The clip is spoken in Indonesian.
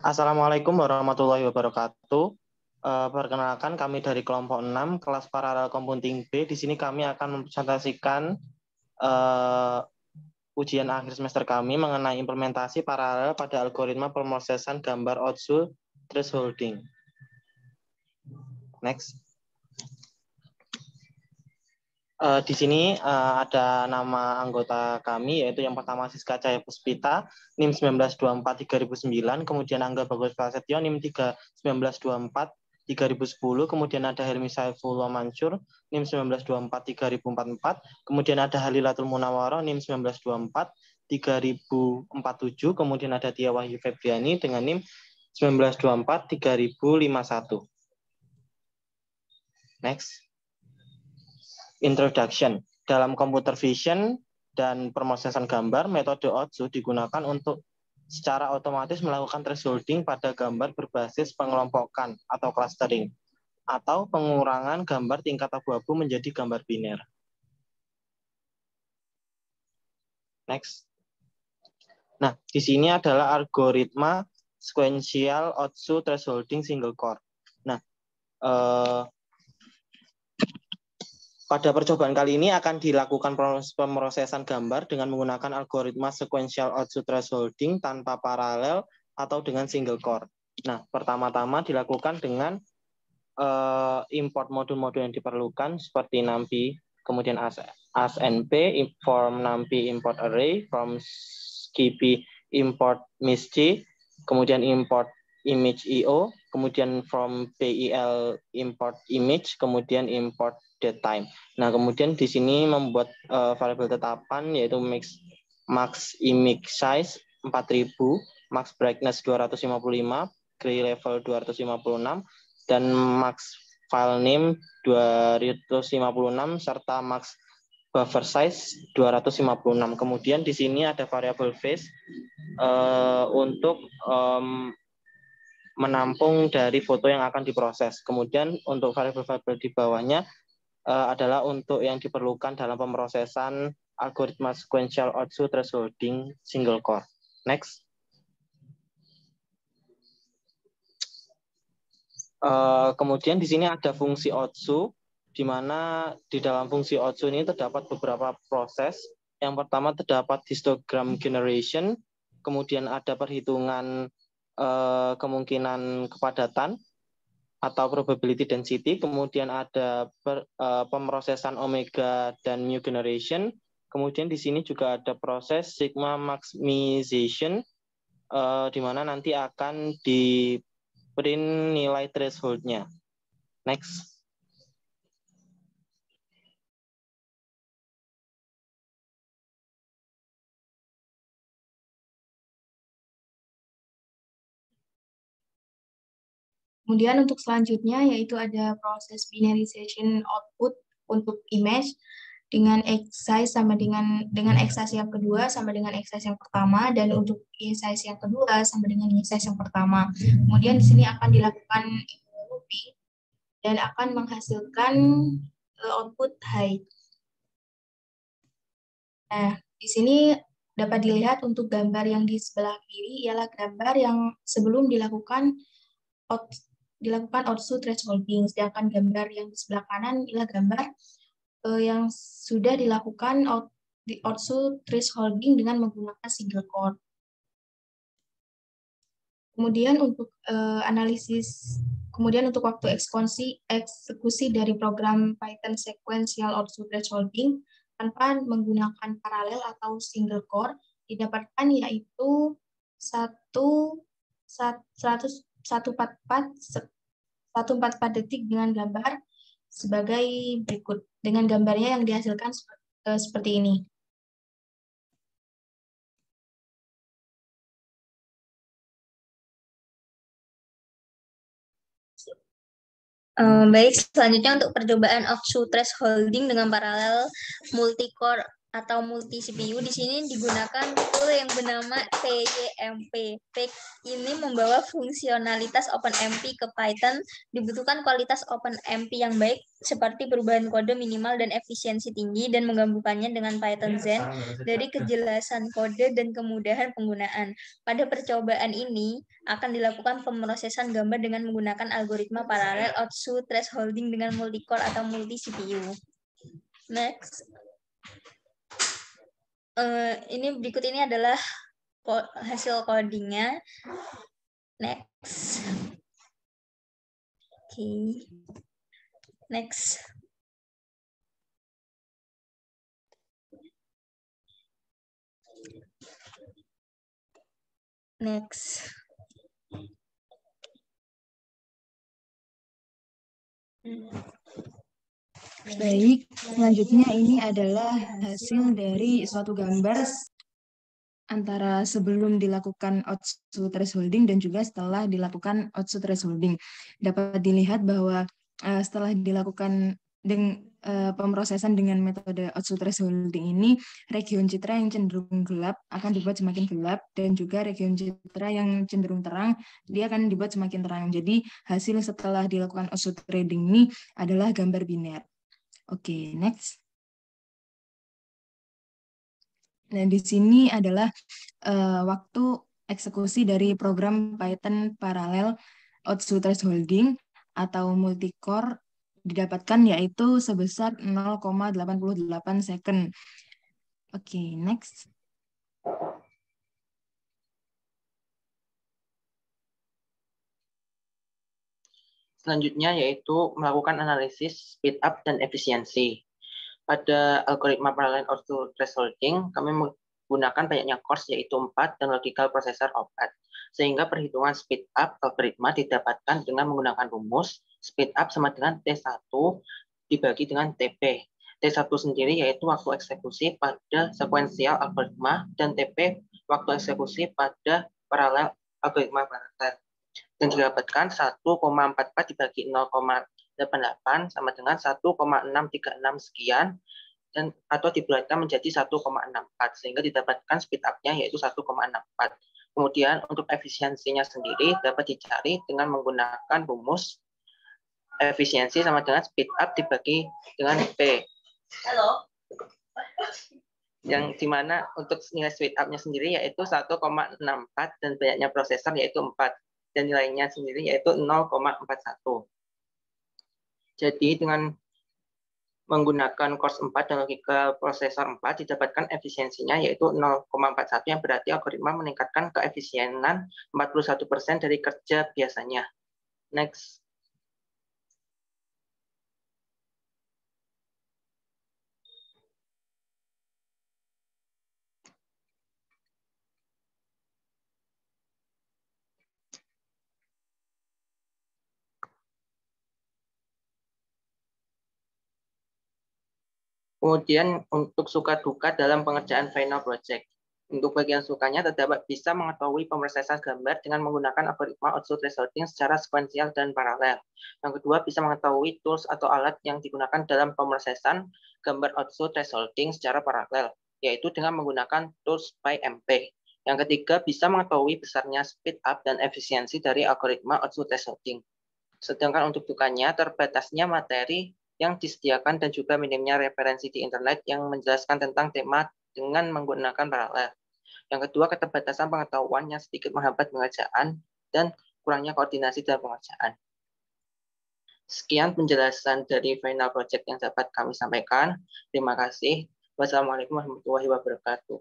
Assalamualaikum warahmatullahi wabarakatuh. Perkenalkan kami dari kelompok 6 kelas paralel computing B. Di sini kami akan mempresentasikan ujian akhir semester kami mengenai implementasi paralel pada algoritma pemrosesan gambar Otsu thresholding. Next. Di sini ada nama anggota kami, yaitu yang pertama Siska Cahaya Puspita, NIM 1924-3009, kemudian Angga Bagus Prasetyo, NIM 1924-3010, kemudian ada Helmi Saifullah Mansur, NIM 1924-3044, kemudian ada Halilatul Munawwaroh, NIM 1924-3047, kemudian ada Tia Wahyu Febriani dengan NIM 1924-3051. Next. Introduction. Dalam computer vision dan pemrosesan gambar, metode Otsu digunakan untuk secara otomatis melakukan thresholding pada gambar berbasis pengelompokan atau clustering, atau pengurangan gambar tingkat abu-abu menjadi gambar biner. Next. Nah, di sini adalah algoritma sequential Otsu thresholding single core. Nah, pada percobaan kali ini akan dilakukan pemrosesan gambar dengan menggunakan algoritma sequential Otsu thresholding tanpa paralel atau dengan single core. Nah, pertama-tama dilakukan dengan import modul-modul yang diperlukan seperti NumPy, kemudian ASNP, from NumPy import array, from Skippy import MISC, kemudian import image IO, kemudian from PIL import image, kemudian import datetime. Nah, kemudian di sini membuat variabel tetapan yaitu max image size 4000, max brightness 255, gray level 256, dan max file name 256 serta max buffer size 256. Kemudian di sini ada variabel phase untuk menampung dari foto yang akan diproses. Kemudian untuk variabel-variabel di bawahnya adalah untuk yang diperlukan dalam pemrosesan algoritma sequential Otsu thresholding single core. Next. Kemudian di sini ada fungsi Otsu, di mana di dalam fungsi Otsu ini terdapat beberapa proses. Yang pertama terdapat histogram generation, kemudian ada perhitungan kemungkinan kepadatan atau probability density, kemudian ada pemrosesan omega dan mu generation, kemudian di sini juga ada proses sigma maximization, di mana nanti akan di print nilai threshold-nya. Next. Kemudian untuk selanjutnya yaitu ada proses binarization output untuk image dengan X size sama dengan X size yang kedua sama dengan X size yang pertama, dan untuk Y size yang kedua sama dengan Y size yang pertama. Kemudian di sini akan dilakukan looping dan akan menghasilkan output high. Nah, di sini dapat dilihat untuk gambar yang di sebelah kiri ialah gambar yang sebelum dilakukan Otsu thresholding, sedangkan gambar yang di sebelah kanan ialah gambar yang sudah dilakukan Otsu thresholding dengan menggunakan single core. Kemudian untuk untuk waktu eksekusi dari program Python sequential Otsu thresholding tanpa menggunakan paralel atau single core didapatkan yaitu 144 detik dengan gambar sebagai berikut. Dengan gambarnya yang dihasilkan seperti ini. Baik, selanjutnya untuk percobaan Otsu thresholding dengan paralel multicore atau multi CPU di sini digunakan tool yang bernama PYMP. Ini membawa fungsionalitas OpenMP ke Python. Dibutuhkan kualitas OpenMP yang baik seperti perubahan kode minimal dan efisiensi tinggi dan menggabungkannya dengan Python Zen dari kejelasan kode dan kemudahan penggunaan. Pada percobaan ini akan dilakukan pemrosesan gambar dengan menggunakan algoritma paralel Otsu thresholding dengan multi-core atau multi CPU. Next. Ini berikut ini adalah hasil codingnya. Next. Oke. Next. Next. Baik, selanjutnya ini adalah hasil dari suatu gambar antara sebelum dilakukan Otsu thresholding dan juga setelah dilakukan Otsu thresholding. Dapat dilihat bahwa setelah dilakukan pemrosesan dengan metode Otsu thresholding ini, region citra yang cenderung gelap akan dibuat semakin gelap, dan juga region citra yang cenderung terang, dia akan dibuat semakin terang. Jadi hasil setelah dilakukan Otsu thresholding ini adalah gambar biner. Oke, next. Nah, di sini adalah waktu eksekusi dari program Python paralel Otsu thresholding atau multicore didapatkan, yaitu sebesar 0,88 second. Oke, next. Selanjutnya yaitu melakukan analisis speed up dan efisiensi. Pada algoritma parallel Otsu thresholding, kami menggunakan banyaknya cores yaitu 4 dan logical processor 4. Sehingga perhitungan speed up algoritma didapatkan dengan menggunakan rumus speed up sama dengan T1 dibagi dengan TP. T1 sendiri yaitu waktu eksekusi pada sekuensial algoritma dan TP waktu eksekusi pada paralel algoritma paralel. Dan didapatkan 1,44 dibagi 0,88 sama dengan 1,636 sekian, dan atau dibulatkan menjadi 1,64 sehingga didapatkan speed up-nya yaitu 1,64. Kemudian untuk efisiensinya sendiri dapat dicari dengan menggunakan rumus efisiensi sama dengan speed up dibagi dengan P. Halo. Yang dimana untuk nilai speed up-nya sendiri yaitu 1,64 dan banyaknya prosesor yaitu 4. Dan nilainya sendiri yaitu 0,41. Jadi dengan menggunakan cores 4 dan logika prosesor 4 didapatkan efisiensinya yaitu 0,41 yang berarti algoritma meningkatkan keefisienan 41% dari kerja biasanya. Next. Kemudian untuk suka duka dalam pengerjaan final project. Untuk bagian sukanya terdapat bisa mengetahui pemrosesan gambar dengan menggunakan algoritma Otsu thresholding secara sekuensial dan paralel. Yang kedua bisa mengetahui tools atau alat yang digunakan dalam pemrosesan gambar Otsu thresholding secara paralel, yaitu dengan menggunakan tools PyMP. Yang ketiga bisa mengetahui besarnya speed up dan efisiensi dari algoritma Otsu thresholding. Sedangkan untuk dukanya terbatasnya materi yang disediakan dan juga minimnya referensi di internet yang menjelaskan tentang tema dengan menggunakan paralel. Yang kedua, keterbatasan pengetahuan yang sedikit menghambat pengerjaan dan kurangnya koordinasi dalam pengerjaan. Sekian penjelasan dari final project yang dapat kami sampaikan. Terima kasih. Wassalamualaikum warahmatullahi wabarakatuh.